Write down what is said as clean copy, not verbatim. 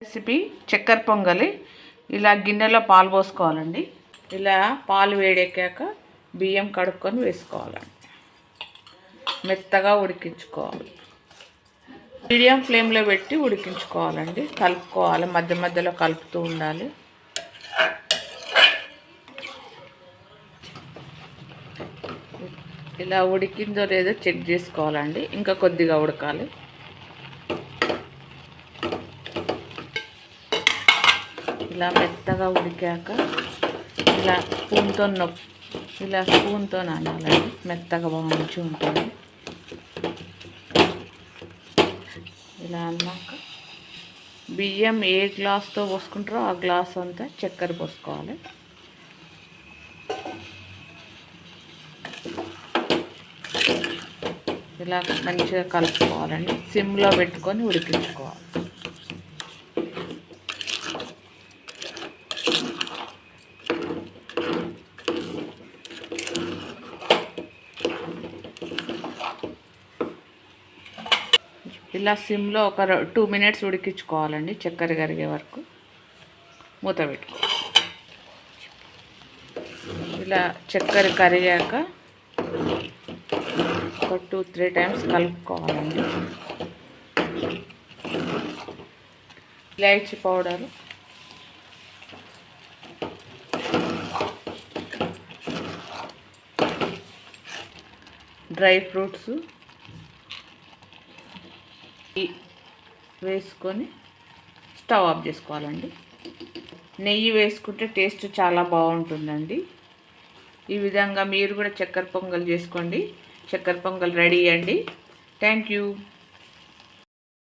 Recipe చక్కెర పొంగలి. ఇలా గిన్నెలో పాలు పోసుకోవాలండి. ఇలా పాలు వేడెక్కాక బియ్యం కడుక్కొని వేసుకోవాలండి. మెత్తగా ఉడికించుకోవాలి. మీడియం ఫ్లేమ్లో పెట్టి ఉడికించుకోవాలండి. కలుపుకోవాలి, మధ్య మధ్యలో కలుపుతూ ఉండాలి. ఇలా ఉడికిందో లేదో చెక్ చేసుకోవాలండి. ఇంకా కొద్దిగా ఉడకాలి. ఇలా మెత్తగా ఉడికాక ఇలా స్పూన్తో నానాలండి. మెత్తగా బాగా మంచిగా ఉంటుంది. ఇలా అన్నాక బియ్యం ఏ గ్లాస్తో పోసుకుంటారో ఆ గ్లాస్ అంతా చక్కెర పోసుకోవాలి. ఇలా మంచిగా కలుపుకోవాలండి. సిమ్లో పెట్టుకొని ఉడికించుకోవాలి. ఇలా సిమ్లో ఒక 2 minutes ఉడికించుకోవాలండి. చక్కెర కరిగే వరకు మూత పెట్టుకోవాలి. ఇలా చక్కెర కరిగాక ఒక 2-3 times కలుపుకోవాలండి. ఇలాచీ పౌడరు, డ్రై ఫ్రూట్స్ వేసుకొని స్టవ్ ఆఫ్ చేసుకోవాలండి. నెయ్యి వేసుకుంటే టేస్ట్ చాలా బాగుంటుందండి. ఈ విధంగా మీరు కూడా చక్కెర పొంగల్ చేసుకోండి. చక్కెర పొంగల్ రెడీ అండి. Thank you.